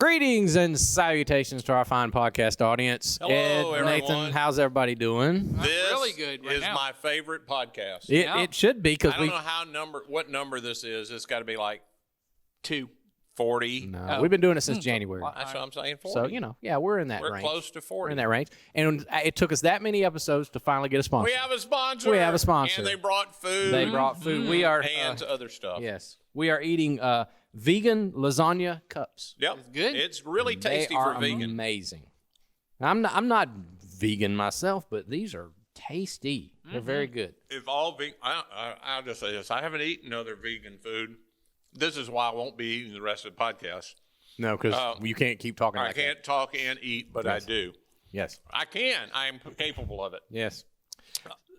Greetings and salutations to our fine podcast audience. Hello, Ed, Nathan, everyone. how's everybody doing? This really good right is now. my favorite podcast. It should be because I don't know what number this is. It's got to be like 2. 40. No, we've been doing it since January. That's what I'm saying. 40. So, we're in that We're range. close to 40. We're in that range. And it took us that many episodes to finally get a sponsor. We have a sponsor. We have a sponsor. And they brought food. They brought food. We are and other stuff. yes. We are eating vegan lasagna cups. Yep. It's good. It's really tasty they are for vegan. amazing. I'm not vegan myself, but these are tasty. They're very good. If all vegan, I'll just say this: I haven't eaten other vegan food. This is why I won't be eating the rest of the podcast. No, because you can't keep talking I like can't talk and eat, but I do. that. Yes. I can. I am capable of it. Yes.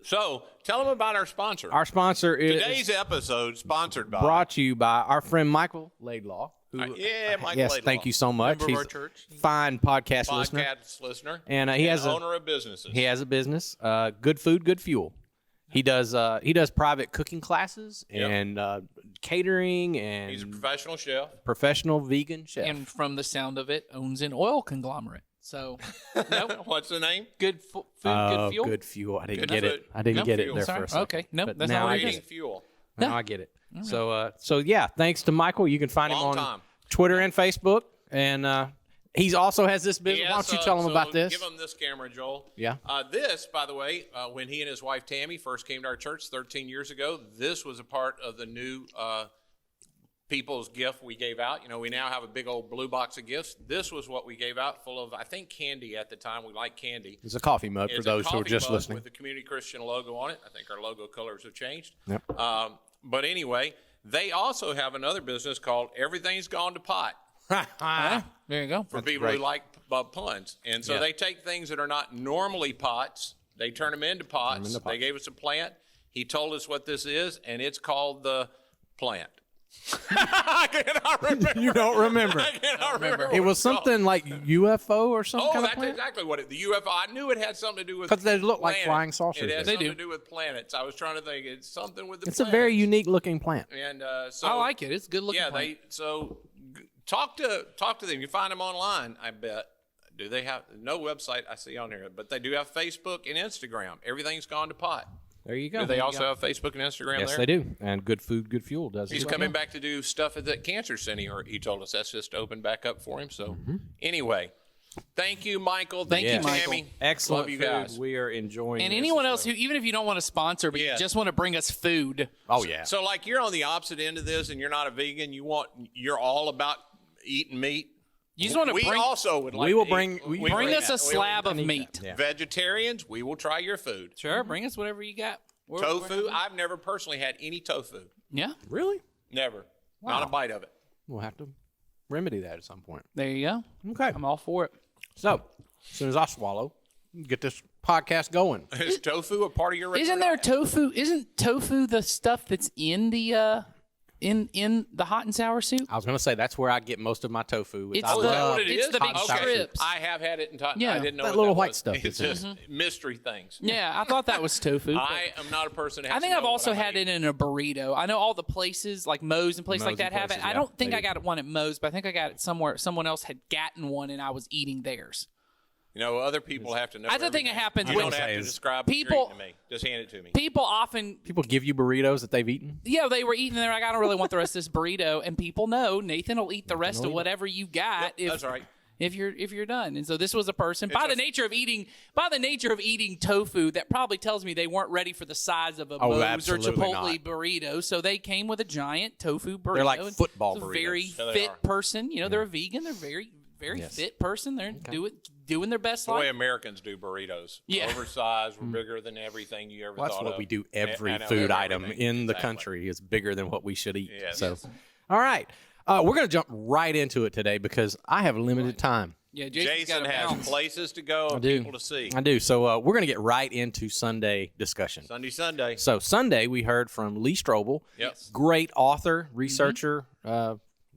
So tell them about our sponsor. Our sponsor is Today's episode sponsored by brought to you by our friend Michael Laidlaw. Who, Michael yes, Laidlaw. thank you so much. Member of He's our church. a fine podcast listener. Podcast listener, And he has owner of businesses. He has a business, Good Food, Good Fuel. He does private cooking classes and catering and He's a professional chef. professional vegan chef. And from the sound of it, owns an oil conglomerate. So, nope. What's the name? Good food, good fuel. Good Fuel. I didn't Good get food. it. I didn't Good get fuel. it there Sorry. for a second. Okay. Nope, But that's now not I what it get Eating it. fuel. Now I get it. So yeah, thanks to Michael. You can find him Long on time. Twitter and Facebook, and he also has this business. Why don't you tell him about this? Give him this camera, Joel. Yeah. This, by the way, when he and his wife Tammy first came to our church 13 years ago, this was a part of the new people's gift we gave out. You know, we now have a big old blue box of gifts. This was what we gave out, full of, I think, candy at the time. We like candy. It's a coffee mug for It's a those who are coffee just mug listening. with the Community Christian logo on it. I think our logo colors have changed. Yep. But anyway, they also have another business called Everything's Gone to Pot. There you go. For people great. who like puns. And so Yeah. they take things that are not normally pots, they turn them into pots. They gave us a plant. He told us what this is, and it's called the plant. I cannot remember. You don't remember. I cannot remember. It what was it's called. something like UFO or some Oh, kind of that's plant. exactly what it. The UFO. I knew it had something to do with 'Cause they look like planets. flying saucers. It has They something do. to do with planets. I was trying to think. It's something with the. It's a very planets. unique looking plant. And so I like it. It's a good looking. Yeah, plant. talk to them. You find them online. I bet. Do they have no website I see on here? But they do have Facebook and Instagram. Everything's gone to pot. There you go. Do they also have Facebook and Instagram Yes, there? they do. And Good Food, Good Fuel does. He's as well. coming back to do stuff at the cancer center. He told us that's just opened back up for him. So anyway, thank you, Michael. Thank Yes. you, Michael. Tammy. Excellent Love you food. guys. We are enjoying. And this anyone as else well. who, even if you don't want to sponsor, but Yeah. you just want to bring us food. Oh yeah. So like you're on the opposite end of this, and you're not a vegan. You're all about eating meat. You just want to We bring also would like. We will to bring- eat- we we bring will- us a we will- slab of need meat. that. Yeah. Vegetarians, we will try your food. Sure, bring us whatever you got. We're Tofu, I've never personally had any tofu. Yeah, Really? Never. Not a bite of it. We'll have to remedy that at some point. there you go. Okay. I'm all for it. So, as soon as I swallow, get this podcast going. Is tofu a part of your Isn't there tofu? Isn't tofu the stuff that's in the in the hot and sour soup? I was going to say that's where I get most of my tofu. It's I the- Is that love what it it's is? the big hot and sour strips. I have had it in time. Yeah. I didn't know That what little that white was. stuff It's that's in just mystery things. Yeah, I thought that was tofu. but- I am not a person that has I think to I've know also what I'm had eating. it in a burrito. I know all the places like Moe's and places Moe's like that and have it. places, I yeah, don't think they I do. got one at Moe's, but I think I got it somewhere. Someone else had gotten one, and I was eating theirs. You know, other people have to know. I don't think it everything. happens You when- don't have to Is describe people- what you're eating to me. Just hand it to me. People often, People give you burritos that they've eaten. yeah, they were eating there. Like, I don't really want the rest of this burrito, and people know Nathan will eat the rest of whatever you got. Yep, that's right. If you're done, and so this was a person by a- the nature of eating tofu that probably tells me they weren't ready for the size of a Oh, Moe's or absolutely Chipotle not. burrito, so they came with a giant tofu burrito. They're like And football it's a burritos. very Yeah, they fit are. person. You know, they're a vegan. They're very Yes. fit person. They're doing their best The way life. Americans do burritos. Yeah. Oversized, we're bigger than everything you ever Well, that's thought what of. we do. Every I know, food item everything. in the Exactly. country is bigger than what we should eat. Yes. So, Yes. all right. We're going to jump right into it today because I have limited time. Yeah, Jason's Jason got a has bounce. places to go and do. people to see. I do. So we're going to get right into Sunday discussion. Sunday. So Sunday we heard from Lee Strobel, Yep. great author, researcher,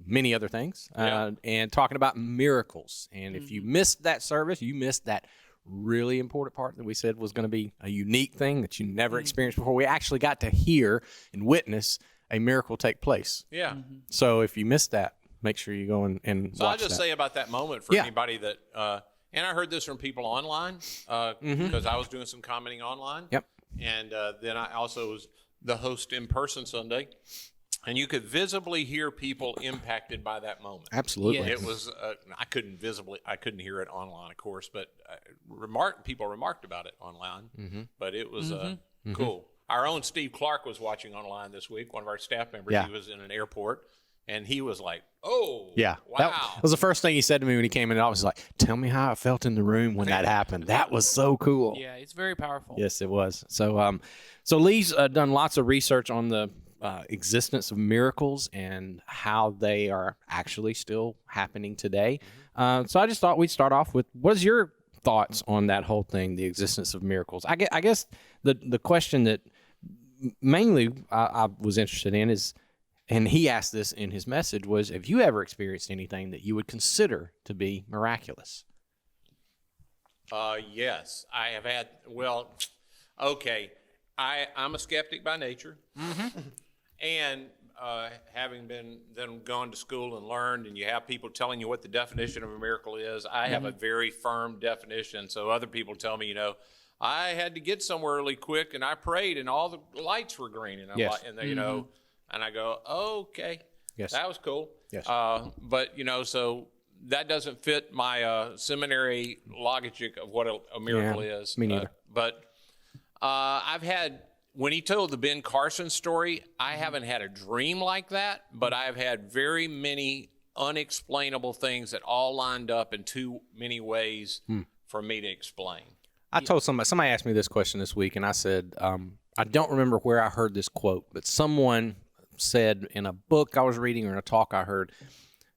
many other things, Yeah. and talking about miracles. And if you missed that service, you missed that really important part that we said was going to be a unique thing that you never experienced before. We actually got to hear and witness a miracle take place. Yeah. So if you missed that, make sure you go and So I'll watch just that. say about that moment for Yeah. anybody that, and I heard this from people online because I was doing some commenting online. Yep. And then I also was the host in person Sunday, and you could visibly hear people impacted by that moment. Absolutely. Yeah. It was I couldn't hear it online, of course, but people remarked about it online. But it was cool. Our own Steve Clark was watching online this week. One of our staff members. Yeah. He was in an airport, and he was like, "Oh, Yeah. wow." That was the first thing he said to me when he came in. I was like, tell me how I felt in the room when that happened. That was so cool. Yeah, it's very powerful. Yes, it was. So, so Lee's done lots of research on the existence of miracles and how they are actually still happening today. So I just thought we'd start off with, what's your thoughts on that whole thing, the existence of miracles? I guess the question that mainly I was interested in is, and he asked this in his message, was, have you ever experienced anything that you would consider to be miraculous? Yes, I have had. Well, okay, I'm a skeptic by nature, and having been then gone to school and learned, and you have people telling you what the definition of a miracle is. I have a very firm definition. So other people tell me, I had to get somewhere really quick, and I prayed, and all the lights were green, and I'm Yes. like, and they, and I go, okay, Yes. that was cool. Yes. But so that doesn't fit my seminary logic of what a miracle Yeah, is. me neither. But I've had, when he told the Ben Carson story, I haven't had a dream like that, but I've had very many unexplainable things that all lined up in too many ways for me to explain. I told somebody asked me this question this week, and I said, I don't remember where I heard this quote, but someone said in a book I was reading or in a talk I heard,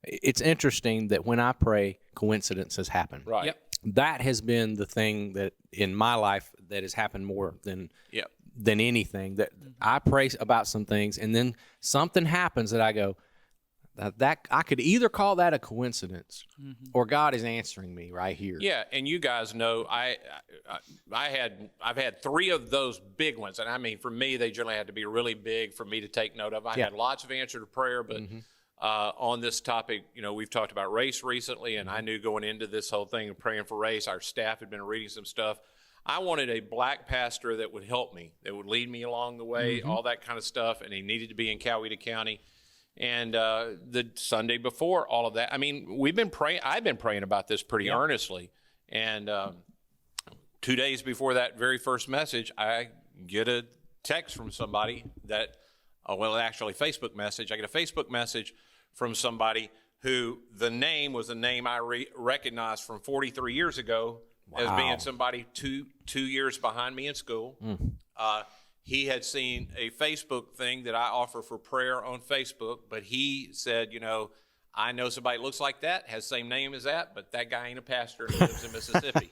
it's interesting that when I pray, coincidences happen. Right. Yep. That has been the thing that in my life that has happened more than Yep. anything. That I pray about some things, and then something happens that I go, that I could either call that a coincidence or God is answering me right here. Yeah, and you guys know I've had 3 of those big ones, and I mean for me they generally had to be really big for me to take note of. I had lots of answer to prayer, but on this topic, we've talked about race recently, and I knew going into this whole thing of praying for race, our staff had been reading some stuff. I wanted a black pastor that would help me, that would lead me along the way, all that kind of stuff, and he needed to be in Coweta County. And the Sunday before all of that, I mean, I've been praying about this pretty earnestly. And 2 days before that very first message, I get a text from somebody that, actually Facebook message. I get a Facebook message from somebody who the name was a name I recognized from 43 years ago as being somebody two years behind me in school. He had seen a Facebook thing that I offer for prayer on Facebook, but he said, I know somebody that looks like that, has the same name as that, but that guy ain't a pastor and he lives in Mississippi.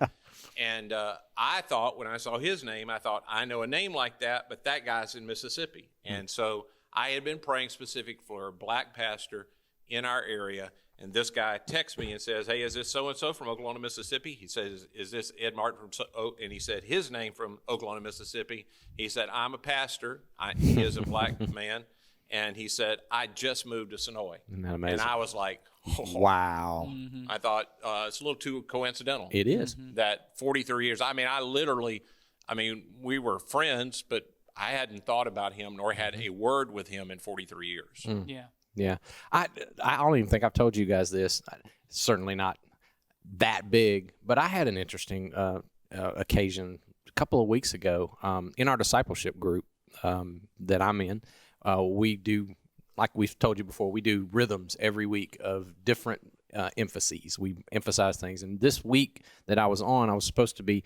And I thought, when I saw his name, I know a name like that, but that guy's in Mississippi. And so I had been praying specific for a black pastor in our area. And this guy texts me and says, hey, is this so-and-so from Oklahoma, Mississippi? He says, is this Ed Martin from and he said his name from Oklahoma, Mississippi. He said, I'm a pastor. He is a black man. And he said, I just moved to Sonoy. Isn't that amazing? And I was like, Wow. I thought it's a little too coincidental. It is. That 43 years. I mean, we were friends, but I hadn't thought about him nor had a word with him in 43 years. Yeah. Yeah. I don't even think I've told you guys this. Certainly not that big, but I had an interesting occasion a couple of weeks ago in our discipleship group that I'm in. We do, like we've told you before, we do rhythms every week of different emphases. We emphasize things. And this week that I was on, I was supposed to be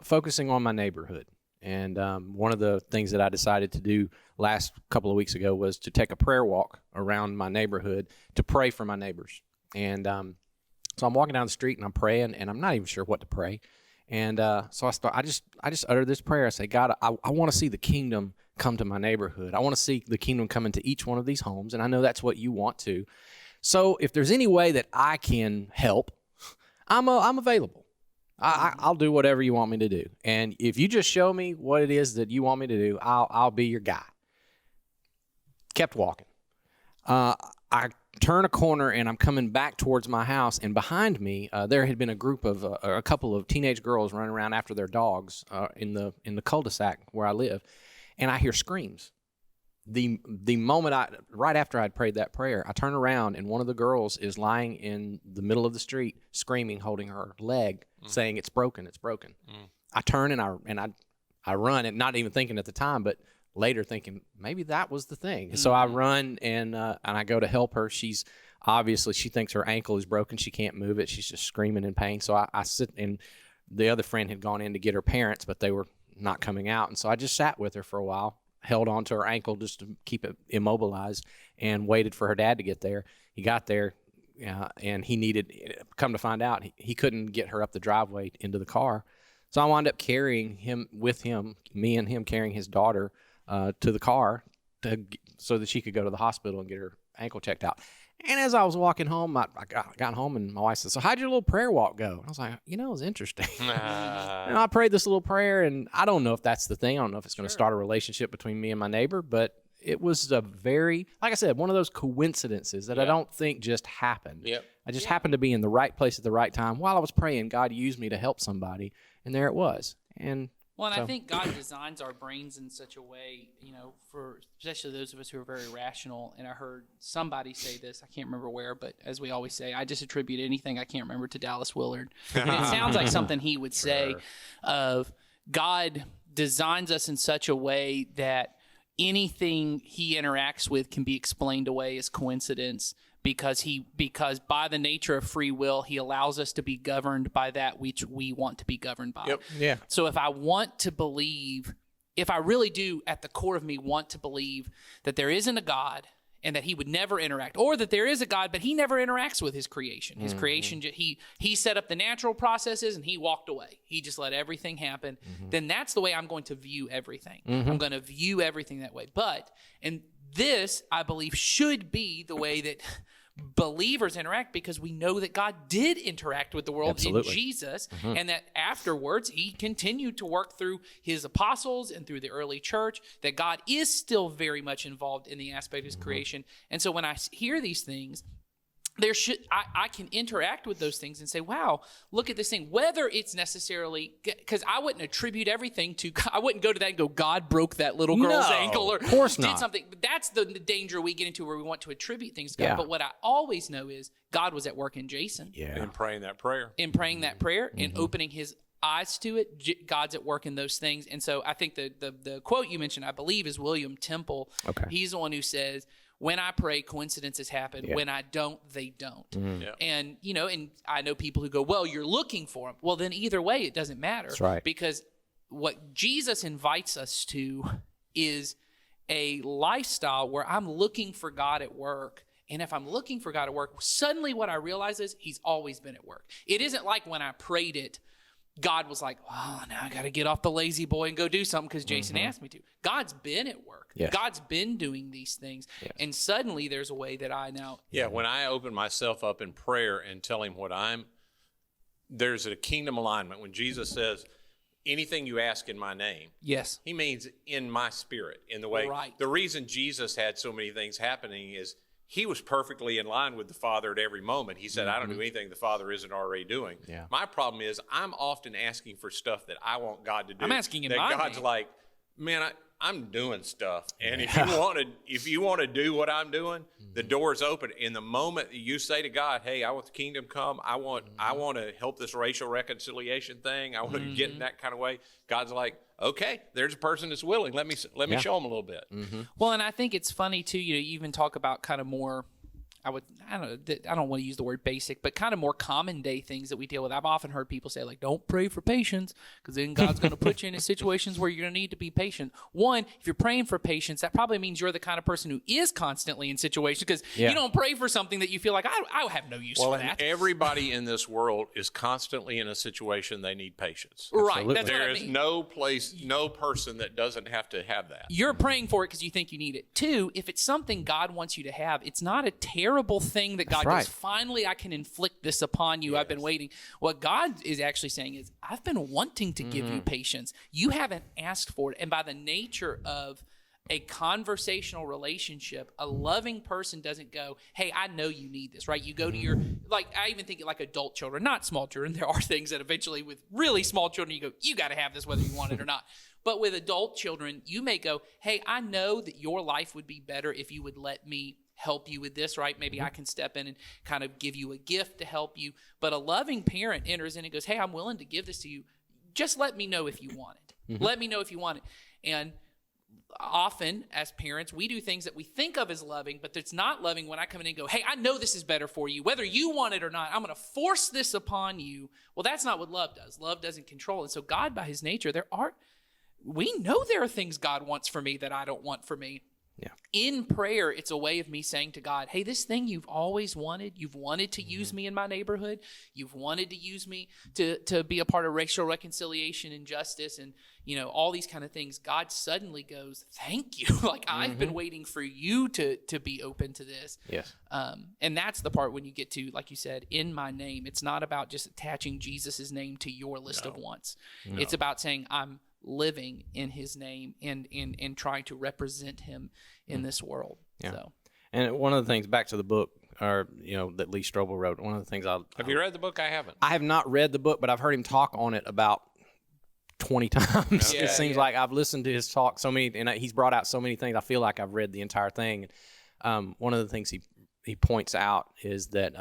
focusing on my neighborhood. And one of the things that I decided to do last couple of weeks ago was to take a prayer walk around my neighborhood to pray for my neighbors. And so I'm walking down the street and I'm praying, and I'm not even sure what to pray. And so I just uttered this prayer. I say, God, I want to see the kingdom come to my neighborhood. I want to see the kingdom come into each one of these homes, and I know that's what you want to. So if there's any way that I can help, I'm available. I'll do whatever you want me to do. And if you just show me what it is that you want me to do, I'll be your guy. Kept walking. I turn a corner and I'm coming back towards my house, and behind me there had been a group of a couple of teenage girls running around after their dogs in the cul-de-sac where I live, and I hear screams. The moment right after I'd prayed that prayer, I turn around and one of the girls is lying in the middle of the street screaming, holding her leg, saying it's broken, it's broken. I turn and I run, and not even thinking at the time, but later thinking maybe that was the thing. So I run and I go to help her. She's obviously, she thinks her ankle is broken. She can't move it. She's just screaming in pain. So I sit, and the other friend had gone in to get her parents, but they were not coming out. And so I just sat with her for a while, held onto her ankle just to keep it immobilized, and waited for her dad to get there. He got there, and he needed, come to find out, he couldn't get her up the driveway into the car. So I wound up carrying him with him, me and him carrying his daughter to the car so that she could go to the hospital and get her ankle checked out. And as I was walking home, I got home, and my wife said, "So how'd your little prayer walk go?" I was like, it was interesting. And I prayed this little prayer, and I don't know if that's the thing. I don't know if it's going to start a relationship between me and my neighbor, but it was a very, like I said, one of those coincidences that I don't think just happened. Yep. I just happened to be in the right place at the right time. While I was praying, God used me to help somebody, and there it was. And I think God designs our brains in such a way, for especially those of us who are very rational. And I heard somebody say this, I can't remember where, but as we always say, I just attribute anything I can't remember to Dallas Willard. And it sounds like something he would say of God designs us in such a way that anything he interacts with can be explained away as coincidence, because by the nature of free will, he allows us to be governed by that which we want to be governed by. Yep. yeah, So if I want to believe, if I really do at the core of me want to believe that there isn't a God and that he would never interact, or that there is a God but he never interacts with his creation. His creation, he set up the natural processes and he walked away. He just let everything happen. Then that's the way I'm going to view everything. I'm going to view everything that way. And this, I believe, should be the way that believers interact, because we know that God did interact with the world in Jesus, and that afterwards he continued to work through his apostles and through the early church, that God is still very much involved in the aspect of his creation. And so when I hear these things, I can interact with those things and say, wow, look at this thing. Whether it's necessarily, because I wouldn't attribute everything to, I wouldn't go to that and go, God broke that little girl's ankle, or of course did not. something. But that's the danger we get into, where we want to attribute things to God. Yeah. But what I always know is God was at work in Jason, And praying that prayer. that prayer and opening his eyes to it. God's at work in those things. And so I think the quote you mentioned, I believe, is William Temple. Okay. He's the one who says, when I pray, coincidences happen. Yeah. When I don't, they don't. Yeah. And, and I know people who go, well, you're looking for them. Well, then either way, it doesn't matter. That's right. Because what Jesus invites us to is a lifestyle where I'm looking for God at work. And if I'm looking for God at work, suddenly what I realize is he's always been at work. It isn't like when I prayed it, God was like, oh, now I got to get off the lazy boy and go do something because Jason asked me to. God's been at work. Yes. God's been doing these things. Yes. And suddenly there's a way that I now. Yeah, when I open myself up in prayer and tell him there's a kingdom alignment. When Jesus says, anything you ask in my name, Yes. he means in my spirit, in the way. Right. The reason Jesus had so many things happening is he was perfectly in line with the Father at every moment. He said, I don't do anything the Father isn't already doing. Yeah. My problem is I'm often asking for stuff that I want God to do. I'm asking in that my God's name. like, man, I'm doing stuff. And if you want to do what I'm doing, the door's open. In the moment that you say to God, hey, I want the kingdom come, I want to help this racial reconciliation thing, I want to get in that kind of way, God's like, okay, there's a person that's willing. Let me show them a little bit. Well, and I think it's funny too. You even talk about kind of more. I don't want to use the word basic, but kind of more common day things that we deal with. I've often heard people say, like, don't pray for patience, because then God's going to put you in situations where you're going to need to be patient. One, if you're praying for patience, that probably means you're the kind of person who is constantly in situations, because you don't pray for something that you feel like, I have no use for that. Everybody in this world is constantly in a situation they need patience. Right. That's what There I is mean. no place, no person that doesn't have to have that. You're praying for it because you think you need it. Two, if it's something God wants you to have, it's not a terrible thing that God right. goes, finally, I can inflict this upon you. I've been waiting. What God is actually saying is, I've been wanting to give you patience. You haven't asked for it. And by the nature of a conversational relationship, a loving person doesn't go, hey, I know you need this, right? You go to your, like, I even think like adult children, not small children. There are things that eventually with really small children, you go, you got to have this whether you want it or not. But with adult children, you may go, hey, I know that your life would be better if you would let me help you with this, right? Maybe I can step in and kind of give you a gift to help you. But a loving parent enters in and goes, hey, I'm willing to give this to you. Just let me know if you want it. Let me know if you want it. And often as parents, we do things that we think of as loving, but it's not loving when I come in and go, hey, I know this is better for you. Whether you want it or not, I'm going to force this upon you. Well, that's not what love does. Love doesn't control. And so God, by his nature, we know there are things God wants for me that I don't want for me. Yeah. In prayer, it's a way of me saying to God, hey, this thing you've always wanted, you've wanted to use me in my neighborhood, you've wanted to use me to be a part of racial reconciliation and justice and, all these kind of things. God suddenly goes, thank you. Like, I've been waiting for you to be open to this. Yes. And that's the part when you get to, like you said, in my name. It's not about just attaching Jesus' name to your list of wants. No. It's about saying, I'm living in his name and trying to represent him in this world. Yeah. So. And one of the things, back to the book, that Lee Strobel wrote, one of the things Have you read the book? I haven't. I have not read the book, but I've heard him talk on it about 20 times. Yeah, it seems like I've listened to his talk so many, and he's brought out so many things. I feel like I've read the entire thing. One of the things he points out is that,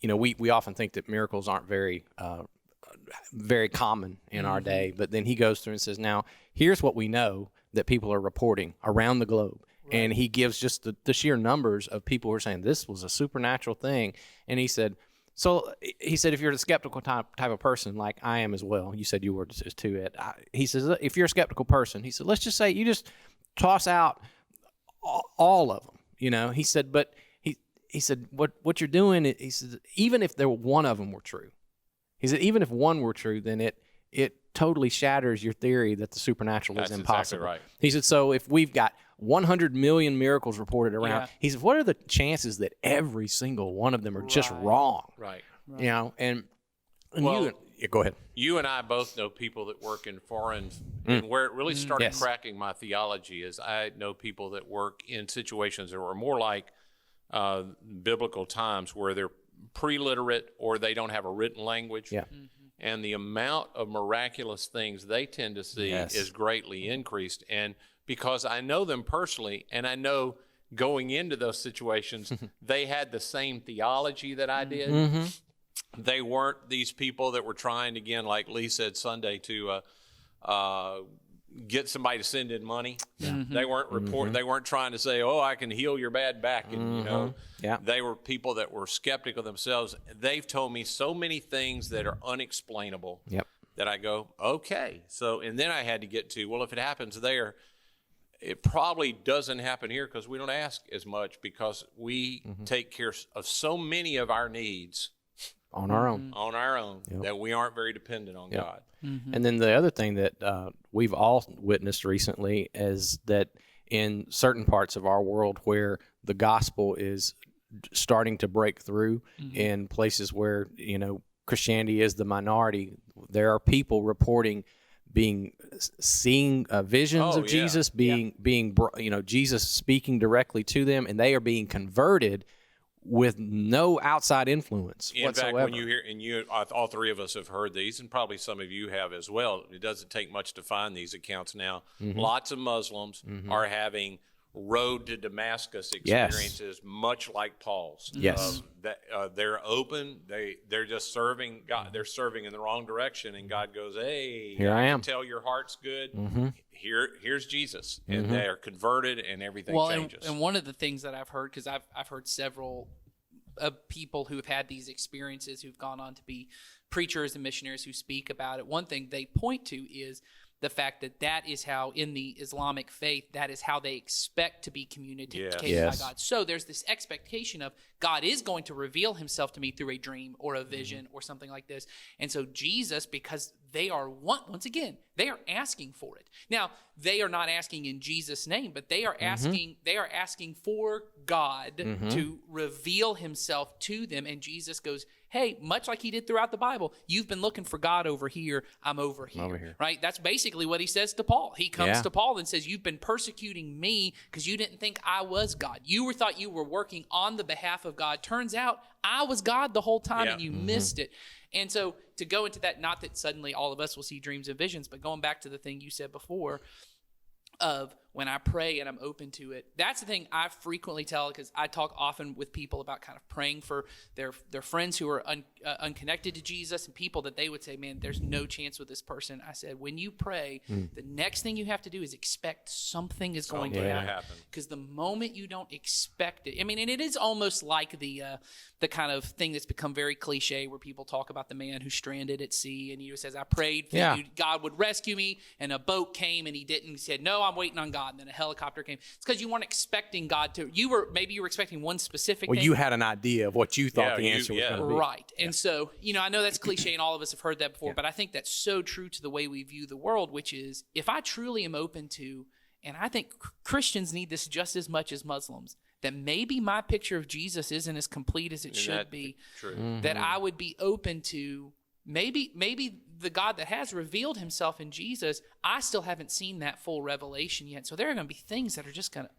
we often think that miracles aren't very common in our day, but then he goes through and says, now here's what we know that people are reporting around the globe. Right. And he gives just the sheer numbers of people who are saying this was a supernatural thing. And he said, if you're the skeptical type of person, like I am as well, you said you were too, Ed. He says, if you're a skeptical person, he said, let's just say you just toss out all of them, he said, but he said, what you're doing, he said, even if one of them were true, he said, even if one were true, then it totally shatters your theory that the supernatural is impossible. That's exactly right. He said, so if we've got 100 million miracles reported around, he said, what are the chances that every single one of them are just wrong? Right. And well, go ahead. You and I both know people that work in foreign, and where it really started cracking my theology is I know people that work in situations that were more like biblical times where they're pre-literate or they don't have a written language. Yeah. And the amount of miraculous things they tend to see is greatly increased. And because I know them personally, and I know going into those situations, they had the same theology that I did. Mm-hmm. They weren't these people that were trying, again, like Lee said Sunday, to get somebody to send in money. Yeah. They weren't They weren't trying to say, "Oh, I can heal your bad back," and they were people that were skeptical themselves. They've told me so many things that are unexplainable. Yep. That I go, okay. So, and then I had to get to, well, if it happens there, it probably doesn't happen here because we don't ask as much because we take care of so many of our needs on our own, that we aren't very dependent on God. Mm-hmm. And then the other thing that we've all witnessed recently is that in certain parts of our world where the gospel is starting to break through in places where, Christianity is the minority, there are people reporting seeing visions of Jesus, Jesus speaking directly to them, and they are being converted with no outside influence whatsoever. In fact, when you hear, and all three of us have heard these, and probably some of you have as well, it doesn't take much to find these accounts now. Lots of Muslims are having road to Damascus experiences, much like Paul's. Yes. They're open. They're just serving God. They're serving in the wrong direction, and God goes, "Hey, here I am. Tell your heart's good. Here's Jesus," and they're converted, and everything changes. And one of the things that I've heard, because I've heard several people who have had these experiences, who've gone on to be preachers and missionaries who speak about it. One thing they point to is the fact that is how, in the Islamic faith, that is how they expect to be communicated by God. So there's this expectation of God is going to reveal himself to me through a dream or a vision or something like this. And so Jesus, because they are, once again, they are asking for it. Now, they are not asking in Jesus' name, but they are asking for God to reveal himself to them. And Jesus goes, hey, much like he did throughout the Bible, you've been looking for God over here, I'm over here. Right? That's basically basically what he says to Paul. He comes Yeah. to Paul and says, you've been persecuting me because you didn't think I was God. You thought you were working on the behalf of God. Turns out I was God the whole time, Yeah. and you missed it. And so to go into that, not that suddenly all of us will see dreams and visions, but going back to the thing you said before of when I pray and I'm open to it, that's the thing I frequently tell, because I talk often with people about kind of praying for their friends who are unconnected to Jesus, and people that they would say, man, there's no chance with this person. I said, when you pray, the next thing you have to do is expect something is going to Something to happen. happen. Because the moment you don't expect it, I mean, and it is almost like the kind of thing that's become very cliche, where people talk about the man who's stranded at sea, and he says, I prayed that God would rescue me, and a boat came, and he didn't. He said, no, I'm waiting on God. And then a helicopter came. It's because you weren't expecting God to. Maybe you were expecting one specific Well, thing. you had an idea of what you thought the you- answer was yeah. going to be. Right. And so, I know that's cliche and all of us have heard that before, but I think that's so true to the way we view the world, which is if I truly am open to, and I think Christians need this just as much as Muslims, that maybe my picture of Jesus isn't as complete as it should be, True. that I would be open to maybe the God that has revealed himself in Jesus, I still haven't seen that full revelation yet. So there are going to be things that are just going to,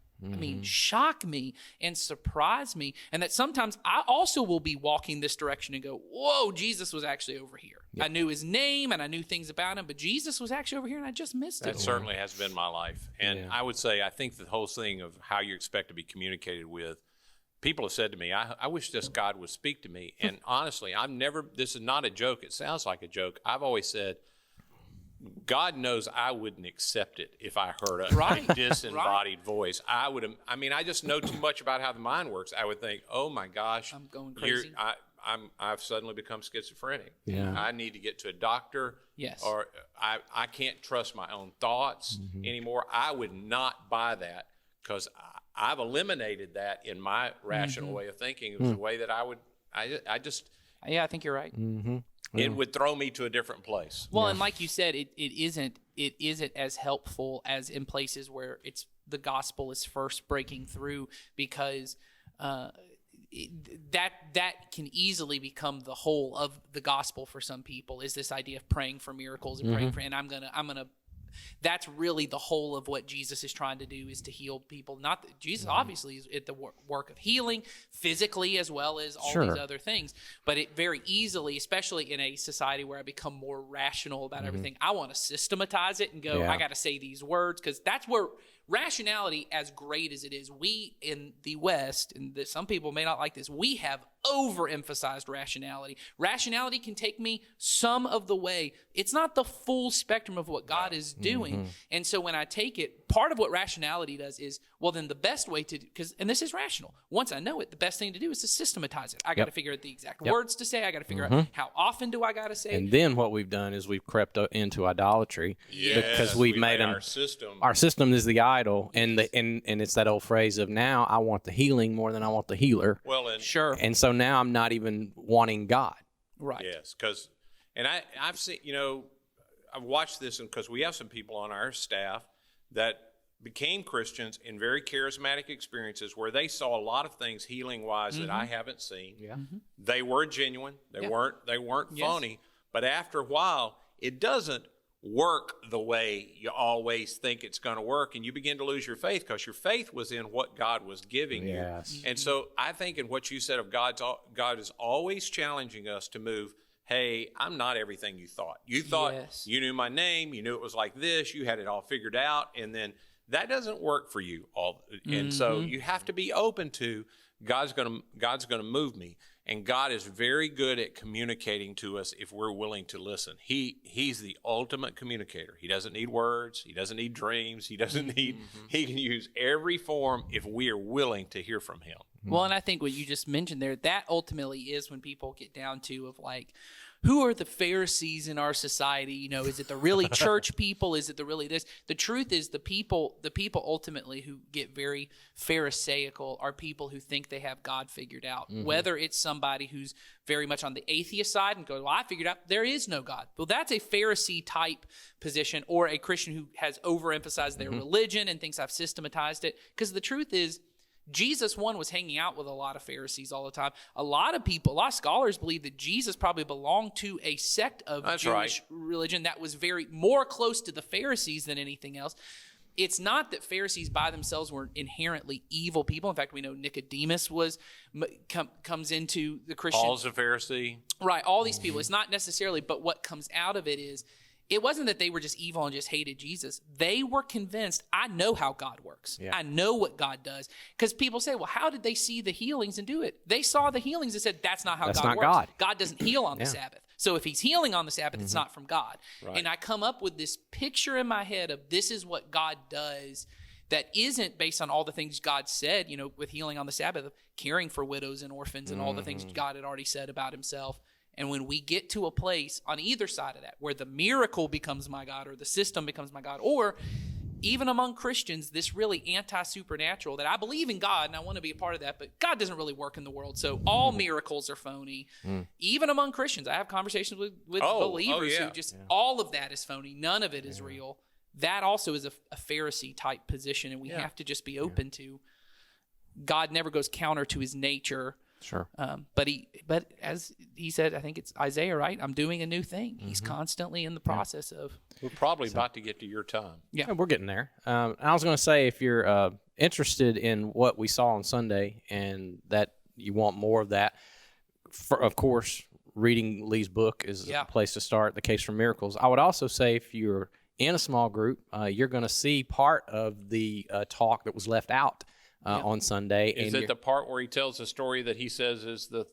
shock me and surprise me. And that sometimes I also will be walking this direction and go, whoa, Jesus was actually over here. I knew his name and I knew things about him, but Jesus was actually over here and I just missed That it. certainly has been my life. And I would say, I think the whole thing of how you expect to be communicated with, people have said to me, I wish this God would speak to me. And honestly, this is not a joke. It sounds like a joke. I've always said, God knows I wouldn't accept it if I heard a Right. disembodied voice. I just know too much about how the mind works. I would think, oh my gosh, I'm going crazy. I've suddenly become schizophrenic. Yeah. I need to get to a doctor. Yes. Or I can't trust my own thoughts anymore. I would not buy that, because I've eliminated that in my rational way of thinking. It was the way that I think you're right. it would throw me to a different place. Well, and like you said, it isn't as helpful as in places where it's the gospel is first breaking through, because that can easily become the whole of the gospel for some people, is this idea of praying for miracles and praying for, and I'm gonna that's really the whole of what Jesus is trying to do, is to heal people. Not that Jesus obviously is at the work of healing physically as well as all these other things, but it very easily, especially in a society where I become more rational about everything, I want to systematize it and go, I got to say these words, because that's where rationality, as great as it is, we in the West, and some people may not like this, we have overemphasized rationality. Rationality can take me some of the way. It's not the full spectrum of what God is doing. And so when I take it, part of what rationality does is, well, then the best way to, and this is rational, once I know it, the best thing to do is to systematize it. I got to figure out the exact words to say. I got to figure out how often do I got to say it. And then what we've done is we've crept into idolatry, because we've made our system. Our system is the idol, and it's that old phrase of, now I want the healing more than I want the healer. Well, and Sure. And so now I'm not even wanting God. Right. yes, because, and I've seen, I've watched this, and because we have some people on our staff that became Christians in very charismatic experiences where they saw a lot of things healing wise that I haven't seen. Yeah. They were genuine. They weren't phony. But after a while, it doesn't work the way you always think it's going to work, and you begin to lose your faith, because your faith was in what God was giving Yes. you. And so I think in what you said of God is always challenging us to move, hey, I'm not everything you thought. You thought you knew my name, you knew it was like this, you had it all figured out, and then that doesn't work for you all. And so you have to be open to God's going to move me. And God is very good at communicating to us if we're willing to listen. He's the ultimate communicator. He doesn't need words. He doesn't need dreams. He doesn't need, he can use every form if we are willing to hear from him. Well, and I think what you just mentioned there, that ultimately is when people get down to of like, who are the Pharisees in our society? Is it the really church people? Is it the really this? The truth is the people ultimately who get very Pharisaical are people who think they have God figured out. Whether it's somebody who's very much on the atheist side and goes, well, I figured out there is no God. Well, that's a Pharisee type position, or a Christian who has overemphasized their religion and thinks I've systematized it. Because the truth is, Jesus, one, was hanging out with a lot of Pharisees all the time. A lot of scholars believe that Jesus probably belonged to a sect of Jewish religion that was more close to the Pharisees than anything else. It's not that Pharisees by themselves were inherently evil people. In fact, we know Nicodemus comes into the Christian. Paul's a Pharisee. Right, all these people. It's not necessarily, but what comes out of it is, it wasn't that they were just evil and just hated Jesus. They were convinced, I know how God works. Yeah. I know what God does. Because people say, well, how did they see the healings and do it? They saw the healings and said, that's not how That's God not works. God. God doesn't heal on the Sabbath. So if he's healing on the Sabbath, it's not from God. Right. And I come up with this picture in my head of this is what God does that isn't based on all the things God said, with healing on the Sabbath, caring for widows and orphans and all the things God had already said about himself. And when we get to a place on either side of that, where the miracle becomes my God or the system becomes my God, or even among Christians, this really anti-supernatural that I believe in God and I want to be a part of that, but God doesn't really work in the world. So all miracles are phony. Even among Christians, I have conversations with believers who all of that is phony. None of it is real. That also is a Pharisee type position. And we have to just be open to God never goes counter to his nature. Sure. But as he said, I think it's Isaiah, right? I'm doing a new thing. He's constantly in the process of. We're probably about to get to your time. Yeah, we're getting there. I was going to say, if you're interested in what we saw on Sunday and that you want more of that, of course, reading Lee's book is a place to start, The Case for Miracles. I would also say if you're in a small group, you're going to see part of the talk that was left out on Sunday. Is it the part where he tells the story that he says is the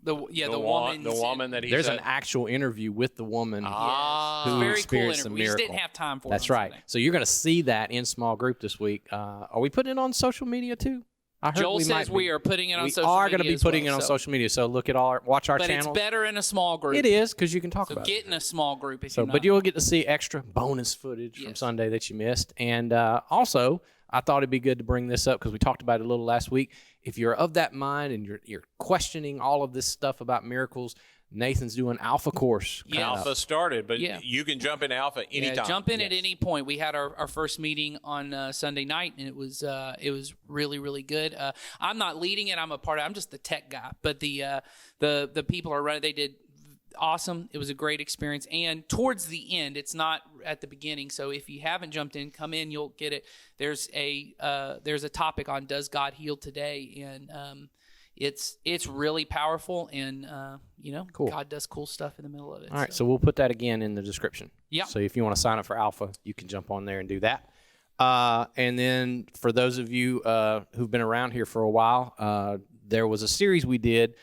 woman that he there's said? an actual interview with the woman who very experienced cool the interview. We miracle. just didn't have time for That's it on right. Sunday. So you're going to see that in small group this week. Are we putting it on social media too? I heard Joel we says might be. we are putting it on social media. We are going to be as putting well, it on so. social media. So look at watch our But channels. it's better in a small group. It is because you can talk So about get it. in a small group if So, you're not. but you'll get to see extra bonus footage from Yes. Sunday that you missed. And also, I thought it'd be good to bring this up because we talked about it a little last week. If you're of that mind and you're questioning all of this stuff about miracles, Nathan's doing Alpha course. Yeah. Alpha started, but Yeah. you can jump in Alpha anytime. Yeah, jump in at any point. We had our first meeting on Sunday night, and it was really, really good. I'm not leading it. I'm a part of it. I'm just the tech guy. But the people are running. They did awesome. It was a great experience. And towards the end, it's not at the beginning. So if you haven't jumped in, come in. You'll get it. There's a topic on Does God Heal Today? And it's really powerful, and Cool. God does cool stuff in the middle of it. All right, so we'll put that again in the description. Yeah. So if you want to sign up for Alpha, you can jump on there and do that. And then for those of you who've been around here for a while, there was a series we did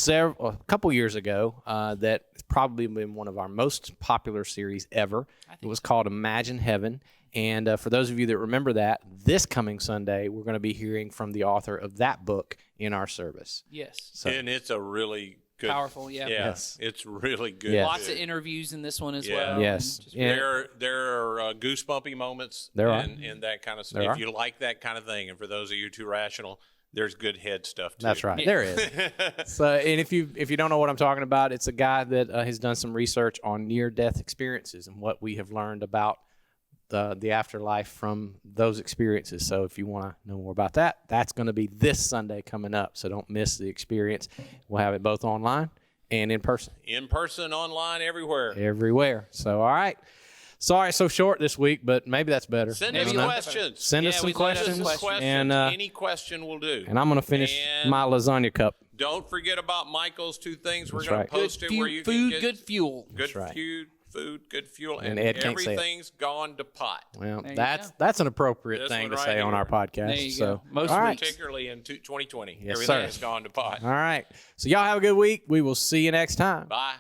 a couple years ago that probably been one of our most popular series ever. It was called Imagine Heaven. And for those of you that remember that, this coming Sunday, we're going to be hearing from the author of that book in our service. Yes. So, And it's a really good. Powerful, yeah. Yes. It's really good. Yeah. Lots of interviews in this one as Yeah. well. Yes. And just- Yeah. There are goosebumpy moments. There are. And that kind of stuff. There If are. you like that kind of thing, and for those of you too rational, there's good head stuff too. That's right. Yeah. There is. So, and if you don't know what I'm talking about, it's a guy that has done some research on near-death experiences and what we have learned about the afterlife from those experiences. So, if you want to know more about that, that's going to be this Sunday coming up. So, don't miss the experience. We'll have it both online and in person. In person, online, everywhere. Everywhere. So, all right. Sorry, so short this week, but maybe that's better. Send I us don't know. questions. Send us Yeah, some we'd love to questions, have some and Any question will do. I'm going to finish And my lasagna cup. Don't forget about Michael's two things. We're That's going right. to post it where you food, can get good fuel. good right. food, good fuel, And and Ed can't say it. everything's gone to pot. Well, There you that's an appropriate This thing one to right say on here. our podcast. There you so, go. Most all right. Particularly in 2020, Yes, everything sir. has gone to pot. All right. So y'all have a good week. We will see you next time. Bye.